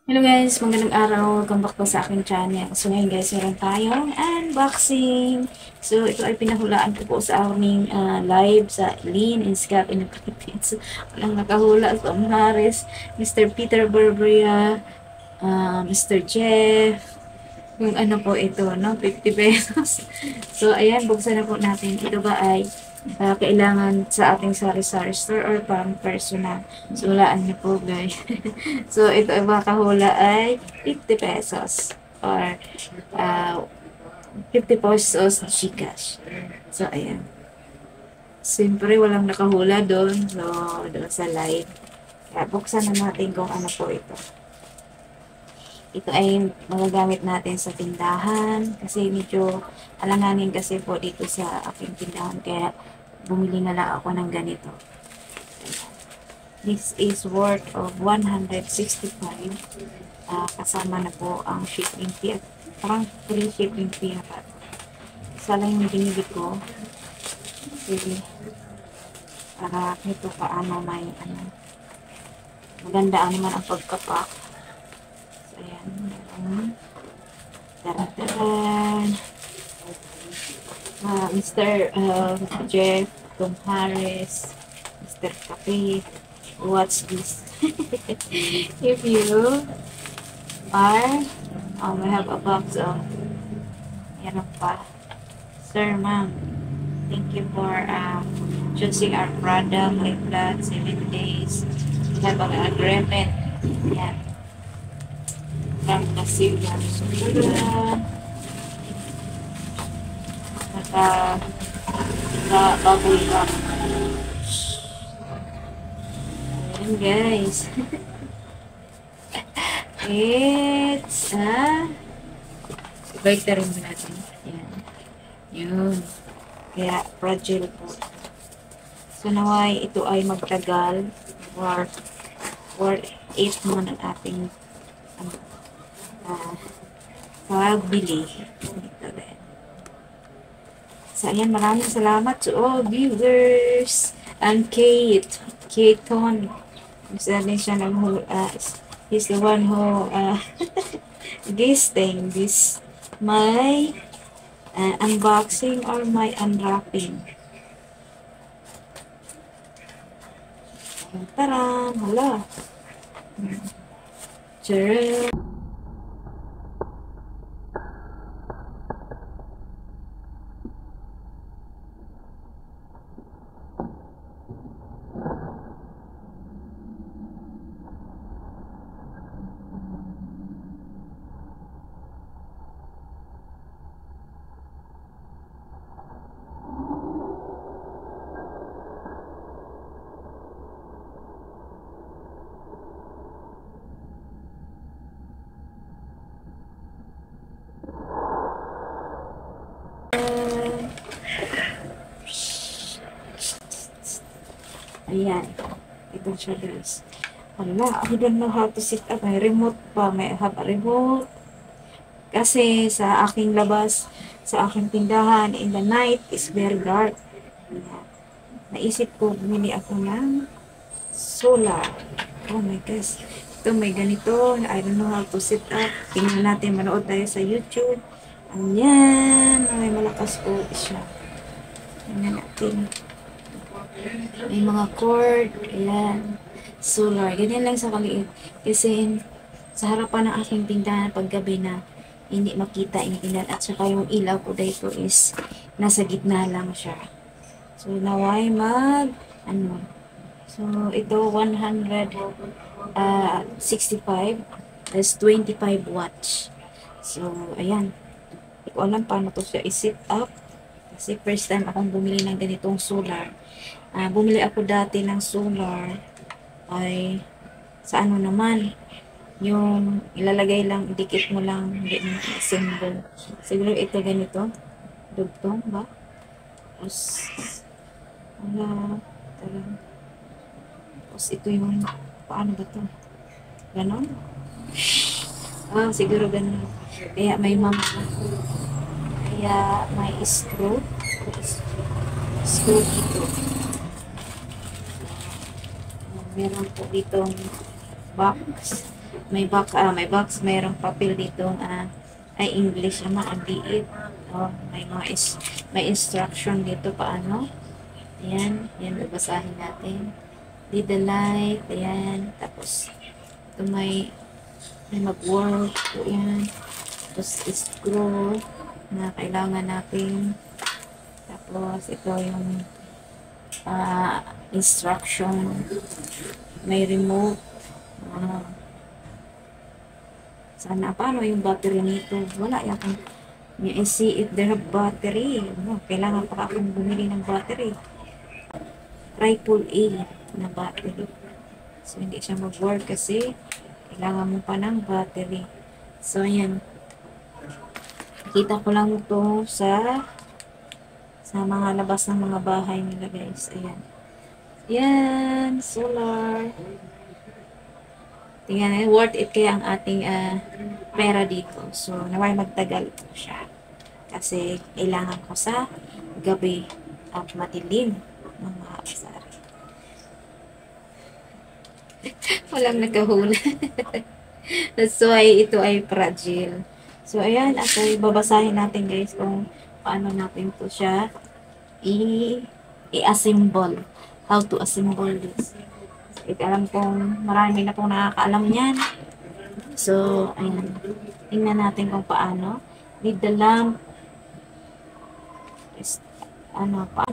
Hello guys, magandang araw. Welcome back po sa aking channel. So ngayon guys, meron tayong unboxing. So ito ay pinahulaan ko po sa aming live sa Lean and Scap in the Philippines. Walang nakahula. Tom Harris, Mr. Peter Barberia, Mr. Jeff, yung ano po ito, no? 50 pesos. So ayan, buksan na po natin. Ito ba ay kailangan sa ating sari-sari store or pang personal. So, hulaan niyo po guys. So, ito ay makahula ay 50 pesos or 50 pesos Gcash. So, ayan. Siyempre, walang nakahula doon. So, doon sa live. Kaya, buksan na natin kung ano po ito. Ito ay magagamit natin sa tindahan kasi medyo alanganin kasi po dito sa aking tindahan kaya bumili na lang ako ng ganito. This is worth of 165 kasama na po ang shipping fee at parang free shipping fee na pa. Isa lang yung binili ko. Sige. Para ito paano may maganda naman ang pagkapak. Ayan. Taran. Mr. Jeff, Tom Harris, Mr. Cafe, watch this. If you are, we have a box of, yan pa. Sir, ma'am, thank you for choosing our product like that, 7 days. We have an agreement. Yan. From the silver sugar. Bubble wrap. Ayan guys. It's break na rin natin. Ayan. Yun. Kaya fragile po. So naway ito ay magtagal for 8 months ang ating pagbili. Ito rin. So, ayan, maraming salamat to all viewers. And Kate Ton. Isa din siya he's the one who guesting this my unboxing or my unwrapping. Taran! Hala! Sure. Ayan. Ito siya guys. Hala, I don't know how to set up. May remote pa. May have a remote. Kasi sa aking labas, sa aking tindahan, in the night, is very dark. Ayan. Naisip ko, bumili ako ng solar. Oh my gosh. Ito, may ganito. I don't know how to set up. Tingnan natin, manood tayo sa YouTube. Ayan. May malakas po siya. Tingnan natin. May mga cord. Ayan. Solar. Ganyan lang sa kaliit. Kasi sa harapan ng aking tindahan paggabi na hindi makita yung tindahan. At saka yung ilaw ko dito is nasa gitna lang siya. So, naway so, ito 165. That's 25 watts. So, ayan. Hindi ko alam paano to siya i-set up. Kasi first time akong bumili ng ganitong solar. Bumili ako dati ng solar ay sa ano naman yung ilalagay lang, idikit mo lang, hindi mo assemble. Siguro ito ganito. Dugtong ba? Tapos tapos ito yung paano ba to? Ganon? Siguro ganon. Kaya may kaya may screw dito. Meron po ditong box may box, mayroong papel dito ay English naman, ang liit. Oh, may instruction dito paano. Ayan, yan babasahin natin. Lead the light, ayan. Tapos, ito may mag-work, ayan. Tapos, screw na kailangan natin. Tapos, ito yung instruction. May remote. Sana, paano yung battery nito? Wala yan. I see if there have battery. Kailangan pa akong bumili ng battery. Triple A na battery. So, hindi siya mag-work kasi kailangan mo pa ng battery. So, ayan. Kita ko lang to sa mga labas ng mga bahay nila, guys. Ayan. Ayan. Solar. Tingnan, worth it kaya ang ating pera dito. So, naway magtagal po siya. Kasi kailangan ko sa gabi at madilim ng mga kasari. Walang nakahula. That's why ito ay fragile. So, ayan. At babasahin natin, guys, kung paano natin to siya i-assemble. How to assemble this. Alam kong marami na pong nakakaalam yan. So, ayan. Tingnan natin kung paano. Need the lamp. Ano pa?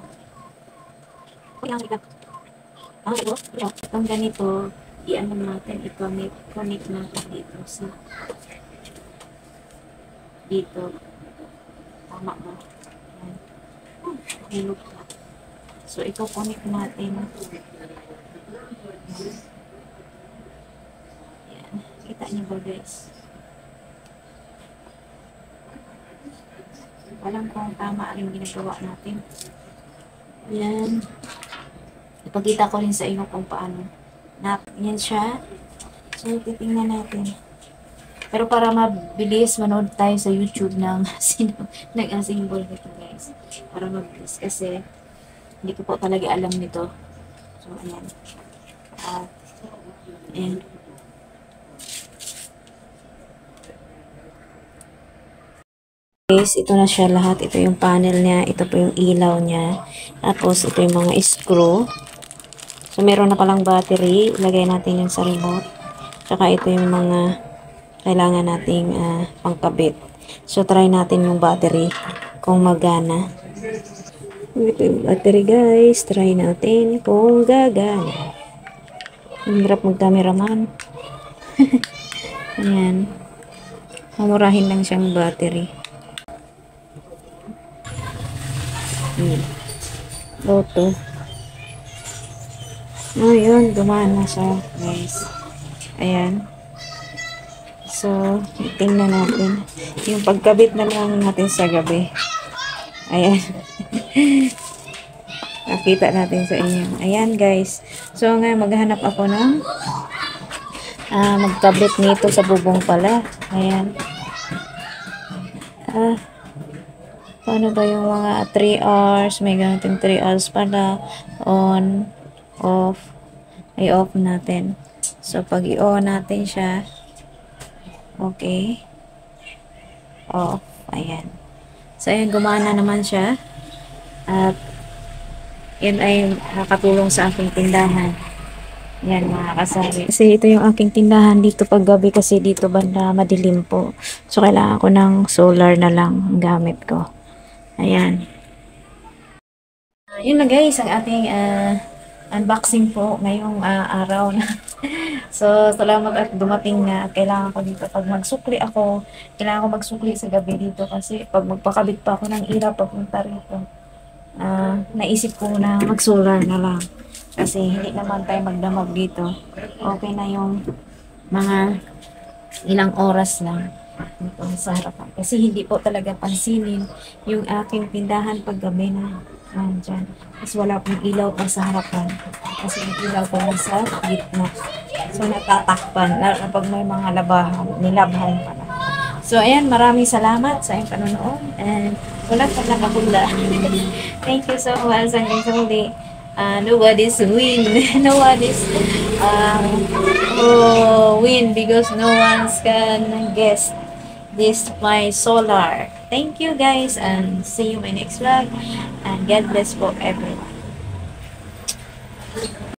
Itong ganito, i-ano natin, i-connect natin dito. So, dito. Tama ba? Ayan. So, ito connect natin. Ayan. Kita niyo ba, guys? Alam kung tama rin ginagawa natin. Ayan. Ipakita ko rin sa inyo kung paano. Yan siya. So, titingnan natin. Pero para mabilis, manood tayo sa YouTube ng nag-assemble nito, guys. Para mabilis. Kasi, hindi ko po talaga alam nito. So, ayan. Ayan. Guys, ito na siya lahat. Ito yung panel niya. Ito po yung ilaw niya. Tapos, ito yung mga screw. So, meron na palang battery. Ilagay natin yung sa remote. Tsaka, ito yung mga kailangan nating pangkabit. So, try natin yung battery kung magana. Ito yung battery, guys. Try natin kung gagana. Ang hirap mag-cameraman. Ayan. Mamurahin lang siyang battery. Auto. Yun, gumana siya, guys. Ayan. So, tingnan natin. Yung pagkabit na lang natin sa gabi. Ayan. Nakita natin sa inyo. Ayan, guys. So, ngayon, maghanap ako ng magkabit nito sa bubong pala. Ayan. Paano ba yung mga 3 hours? May ganitong 3 hours pala. On, off. I-off natin. So, pag i-on natin siya, okay. Off. Ayan. So, ayan, gumana naman siya. At, yan ay nakatulong sa aking tindahan. Yan, mga kasabi. Kasi ito yung aking tindahan dito pag gabi kasi dito banda madilim po. So, kailangan ko ng solar na lang ang gamit ko. Ayan. Yun na, guys, ang ating unboxing po ngayong araw na. So, salamat at dumating na. Kailangan ko dito. Pag magsukli ako, kailangan ko magsukli sa gabi dito kasi pag magpakabit pa ako ng ira papunta rito, naisip ko na mag-solar na lang. Kasi hindi naman tayo magdamag dito. Okay na yung mga ilang oras lang dito sa harapan. Kasi hindi po talaga pansinin yung aking tindahan pag gabi na nandyan. Kasi wala pong ilaw pa sa harapan. Kasi yung ilaw pa lang sa gitna. So natatakpan. Lalo pag may mga labahan, nilabhan pa na. So ayan, maraming salamat sa inyong panonood. And wala pa nakahula. Thank you so much. Hanggang sa muli. Nobody's win. Nobody's win because no one's can guess this my solar. Thank you guys and see you in my next vlog and God bless for everyone.